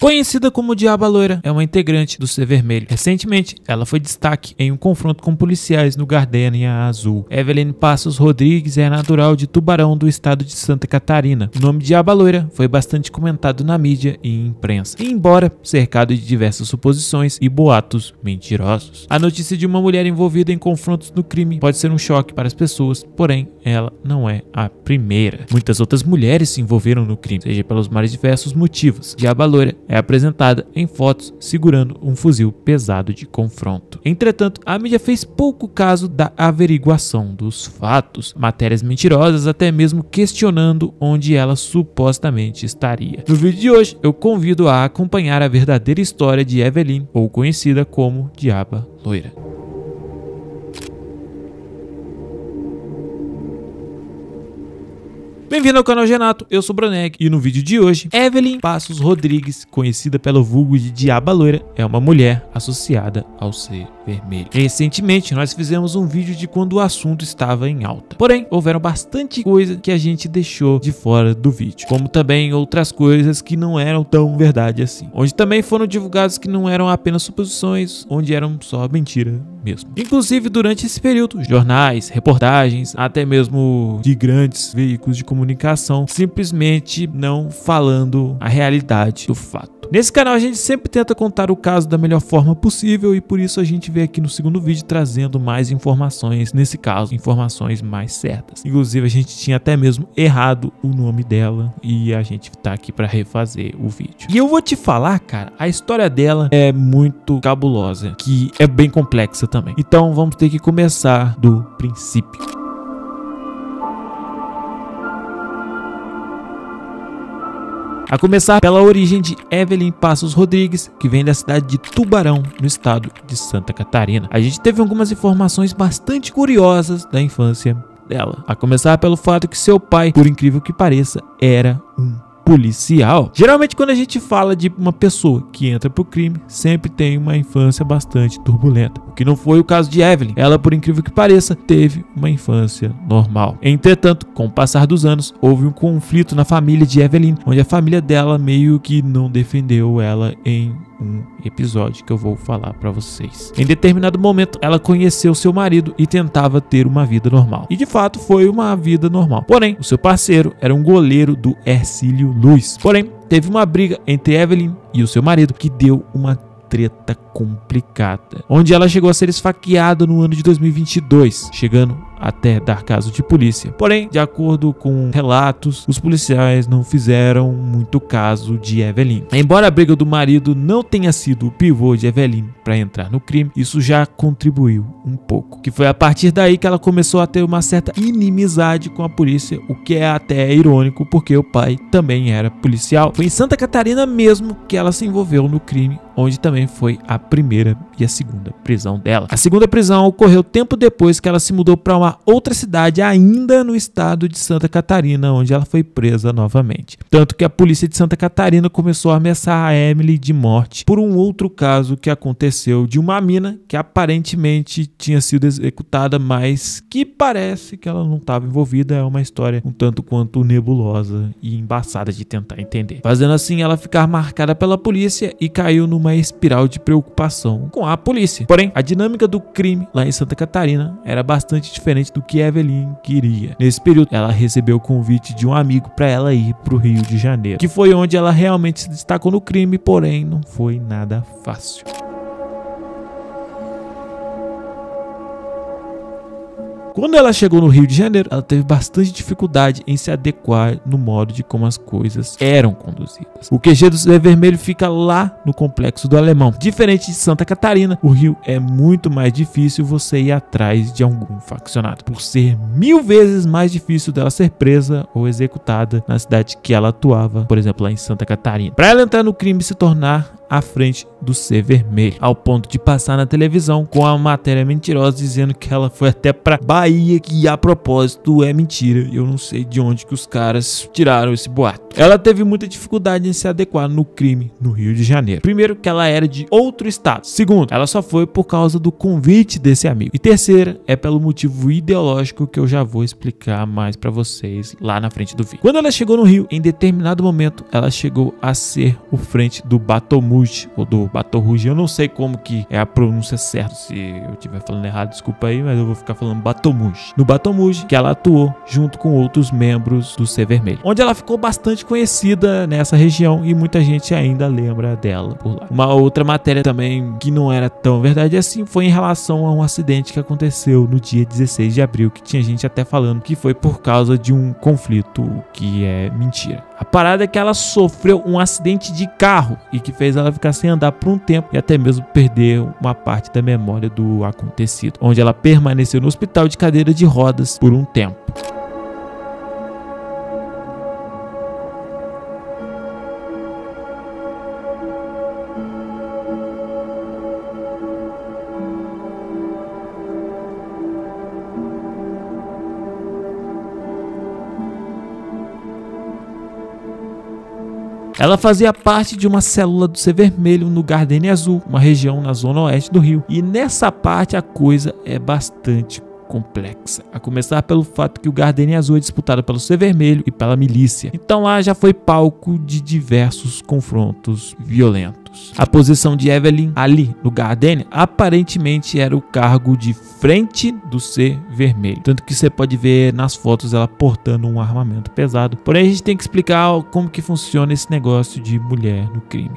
Conhecida como Diaba Loira, é uma integrante do C Vermelho. Recentemente, ela foi destaque em um confronto com policiais no Gardenia Azul. Evelyn Passos Rodrigues é natural de Tubarão, do estado de Santa Catarina. O nome Diaba Loira foi bastante comentado na mídia e imprensa, e embora cercado de diversas suposições e boatos mentirosos. A notícia de uma mulher envolvida em confrontos no crime pode ser um choque para as pessoas, porém, ela não é a primeira. Muitas outras mulheres se envolveram no crime, seja pelos mais diversos motivos. Diaba Loira é apresentada em fotos segurando um fuzil pesado de confronto. Entretanto, a mídia fez pouco caso da averiguação dos fatos, matérias mentirosas até mesmo questionando onde ela supostamente estaria. No vídeo de hoje, eu convido a acompanhar a verdadeira história de Evelyn, ou conhecida como Diaba Loira. Bem-vindo ao canal Genato, eu sou o Broneg e no vídeo de hoje, Evelyn Passos Rodrigues, conhecida pelo vulgo de Diaba Loira, é uma mulher associada ao C Vermelho. Recentemente, nós fizemos um vídeo de quando o assunto estava em alta. Porém, houveram bastante coisa que a gente deixou de fora do vídeo, como também outras coisas que não eram tão verdade assim. Onde também foram divulgados que não eram apenas suposições, onde eram só mentira mesmo. Inclusive, durante esse período, jornais, reportagens, até mesmo de grandes veículos de comunicação, simplesmente não falando a realidade do fato. Nesse canal a gente sempre tenta contar o caso da melhor forma possível e por isso a gente veio aqui no segundo vídeo trazendo mais informações, nesse caso, informações mais certas. Inclusive a gente tinha até mesmo errado o nome dela e a gente tá aqui pra refazer o vídeo. E eu vou te falar, cara, a história dela é muito cabulosa, que é bem complexa também. Então vamos ter que começar do princípio. A começar pela origem de Evelyn Passos Rodrigues, que vem da cidade de Tubarão, no estado de Santa Catarina. A gente teve algumas informações bastante curiosas da infância dela. A começar pelo fato que seu pai, por incrível que pareça, era um policial. Geralmente quando a gente fala de uma pessoa que entra pro crime, sempre tem uma infância bastante turbulenta, o que não foi o caso de Evelyn. Ela, por incrível que pareça, teve uma infância normal. Entretanto, com o passar dos anos, houve um conflito na família de Evelyn, onde a família dela meio que não defendeu ela em um episódio que eu vou falar pra vocês. Em determinado momento, ela conheceu seu marido e tentava ter uma vida normal. E de fato foi uma vida normal. Porém, o seu parceiro era um goleiro do Hercílio Luz. Porém, teve uma briga entre Evelyn e o seu marido que deu uma treta complicada, onde ela chegou a ser esfaqueada no ano de 2022, chegando até dar caso de polícia. Porém, de acordo com relatos, os policiais não fizeram muito caso de Evelyn. Embora a briga do marido não tenha sido o pivô de Evelyn para entrar no crime, isso já contribuiu um pouco. Que foi a partir daí que ela começou a ter uma certa inimizade com a polícia, o que é até irônico, porque o pai também era policial. Foi em Santa Catarina mesmo que ela se envolveu no crime, onde também foi a primeira e a segunda prisão dela. A segunda prisão ocorreu tempo depois que ela se mudou para uma outra cidade ainda no estado de Santa Catarina, onde ela foi presa novamente. Tanto que a polícia de Santa Catarina começou a ameaçar a Emily de morte por um outro caso que aconteceu de uma mina que aparentemente tinha sido executada, mas que parece que ela não estava envolvida. É uma história um tanto quanto nebulosa e embaçada de tentar entender. Fazendo assim ela ficar marcada pela polícia e caiu numa espiral de preocupação com a polícia. Porém, a dinâmica do crime lá em Santa Catarina era bastante diferente do que Evelyn queria. Nesse período, ela recebeu o convite de um amigo para ela ir para o Rio de Janeiro, que foi onde ela realmente se destacou no crime, porém não foi nada fácil. Quando ela chegou no Rio de Janeiro, ela teve bastante dificuldade em se adequar no modo de como as coisas eram conduzidas. O QG do C Vermelho fica lá no Complexo do Alemão. Diferente de Santa Catarina, o Rio é muito mais difícil você ir atrás de algum faccionado, por ser 1000 vezes mais difícil dela ser presa ou executada na cidade que ela atuava, por exemplo, lá em Santa Catarina. Para ela entrar no crime e se tornar à frente do C Vermelho, ao ponto de passar na televisão com a matéria mentirosa dizendo que ela foi até pra Bahia, que a propósito é mentira. Eu não sei de onde que os caras tiraram esse boato. Ela teve muita dificuldade em se adequar no crime no Rio de Janeiro. Primeiro, que ela era de outro estado. Segundo, ela só foi por causa do convite desse amigo. E terceira, é pelo motivo ideológico que eu já vou explicar mais pra vocês lá na frente do vídeo. Quando ela chegou no Rio, em determinado momento, ela chegou a ser o frente do Batomouge, ou do Batorruge. Eu não sei como que é a pronúncia certa. Se eu estiver falando errado, desculpa aí, mas eu vou ficar falando Batomouge. No Batomouge, que ela atuou junto com outros membros do C Vermelho, onde ela ficou bastante conhecida nessa região e muita gente ainda lembra dela por lá. Uma outra matéria também que não era tão verdade assim foi em relação a um acidente que aconteceu no dia 16 de abril, que tinha gente até falando que foi por causa de um conflito, que é mentira. A parada é que ela sofreu um acidente de carro e que fez ela ficar sem andar por um tempo e até mesmo perder uma parte da memória do acontecido, onde ela permaneceu no hospital de cadeira de rodas por um tempo. Ela fazia parte de uma célula do C Vermelho no Gardenia Azul, uma região na zona oeste do Rio. E nessa parte a coisa é bastante complexa, a começar pelo fato que o Gardenia Azul é disputado pelo C Vermelho e pela milícia. Então lá já foi palco de diversos confrontos violentos. A posição de Evelyn ali no Gardenia aparentemente era o cargo de frente do C Vermelho, tanto que você pode ver nas fotos ela portando um armamento pesado. Porém a gente tem que explicar como que funciona esse negócio de mulher no crime.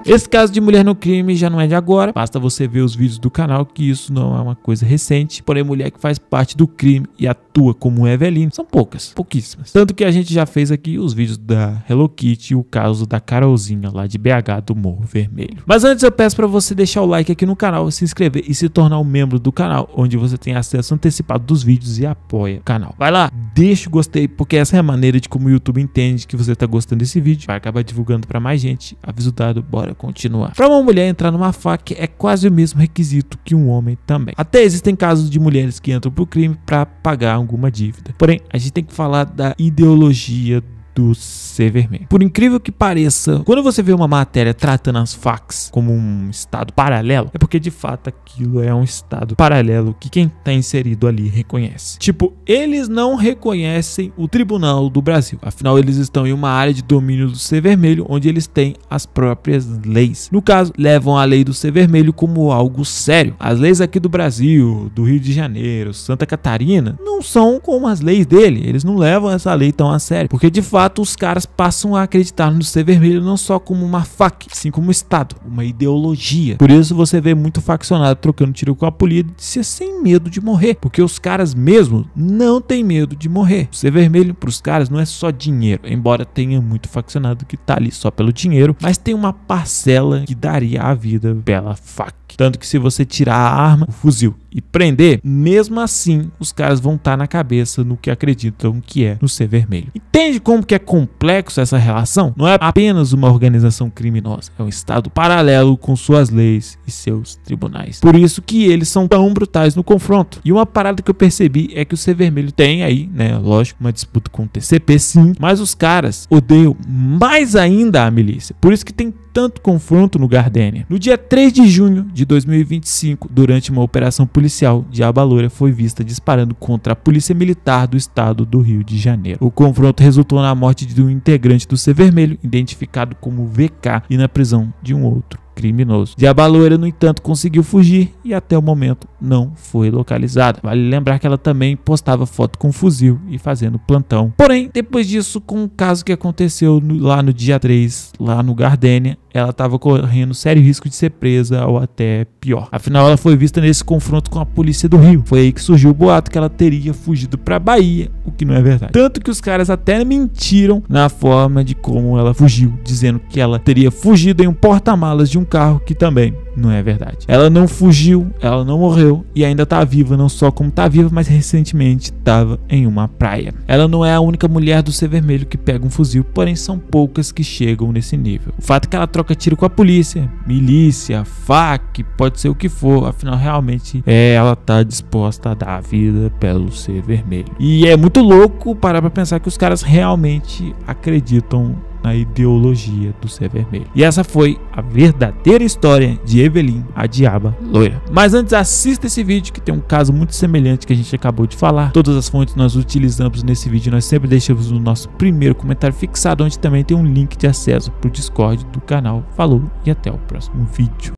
Esse caso de mulher no crime já não é de agora, basta você ver os vídeos do canal que isso não é uma coisa recente. Porém, mulher que faz parte do crime e atua como Evelyn são pouquíssimas. Tanto que a gente já fez aqui os vídeos da Hello Kitty e o caso da Carolzinha lá de BH do Morro Vermelho. Mas antes eu peço para você deixar o like aqui no canal, se inscrever e se tornar um membro do canal, onde você tem acesso antecipado dos vídeos e apoia o canal. Vai lá, deixa o gostei, porque essa é a maneira de como o YouTube entende que você tá gostando desse vídeo, vai acabar divulgando para mais gente. Aviso dado, bora continuar. Para uma mulher entrar numa FAQ é quase o mesmo requisito que um homem também. Até existem casos de mulheres que entram pro crime para pagar alguma dívida. Porém, a gente tem que falar da ideologia do C Vermelho. Por incrível que pareça, quando você vê uma matéria tratando as FAQs como um estado paralelo, é porque de fato aquilo é um estado paralelo que quem tá inserido ali reconhece. Tipo, eles não reconhecem o Tribunal do Brasil, afinal eles estão em uma área de domínio do C Vermelho, onde eles têm as próprias leis. No caso, levam a lei do C Vermelho como algo sério. As leis aqui do Brasil, do Rio de Janeiro, Santa Catarina, não são como as leis dele, eles não levam essa lei tão a sério, porque de fato os caras passam a acreditar no C Vermelho não só como uma FAQ, sim como um estado, uma ideologia. Por isso você vê muito faccionado trocando tiro com a polícia sem medo de morrer, porque os caras mesmo não têm medo de morrer. O C Vermelho pros caras não é só dinheiro, embora tenha muito faccionado que tá ali só pelo dinheiro, mas tem uma parcela que daria a vida pela FAQ. Tanto que se você tirar a arma, o fuzil e prender, mesmo assim os caras vão estar na cabeça no que acreditam que é no C Vermelho. Entende como que é complexo essa relação? Não é apenas uma organização criminosa, é um estado paralelo com suas leis e seus tribunais. Por isso que eles são tão brutais no confronto. E uma parada que eu percebi é que o C Vermelho tem aí, né, lógico, uma disputa com o TCP sim, mas os caras odeiam mais ainda a milícia. Por isso que tem tanto confronto no Gardenia. No dia 3 de junho de 2025, durante uma operação policial, Diaba Loura foi vista disparando contra a polícia militar do estado do Rio de Janeiro. O confronto resultou na morte de um integrante do C Vermelho, identificado como VK, e na prisão de um outro criminoso. Diaba Loura, no entanto, conseguiu fugir e até o momento não foi localizada. Vale lembrar que ela também postava foto com fuzil e fazendo plantão. Porém, depois disso, com o caso que aconteceu lá no dia 3, lá no Gardenia, ela estava correndo sério risco de ser presa ou até pior. Afinal, ela foi vista nesse confronto com a polícia do Rio. Foi aí que surgiu o boato que ela teria fugido para Bahia, o que não é verdade. Tanto que os caras até mentiram na forma de como ela fugiu, dizendo que ela teria fugido em um porta-malas de um um carro, que também não é verdade. Ela não fugiu, ela não morreu e ainda tá viva, não só como tá viva, mas recentemente estava em uma praia. Ela não é a única mulher do Ser Vermelho que pega um fuzil, porém são poucas que chegam nesse nível. O fato é que ela troca tiro com a polícia, milícia, FAC, pode ser o que for, afinal realmente ela tá disposta a dar a vida pelo Ser Vermelho. E é muito louco parar pra pensar que os caras realmente acreditam na ideologia do Ser Vermelho. E essa foi a verdadeira história de Evelyn, a Diaba Loira. Mas antes, assista esse vídeo que tem um caso muito semelhante que a gente acabou de falar. Todas as fontes nós utilizamos nesse vídeo, nós sempre deixamos no nosso primeiro comentário fixado, onde também tem um link de acesso para o Discord do canal. Falou e até o próximo vídeo.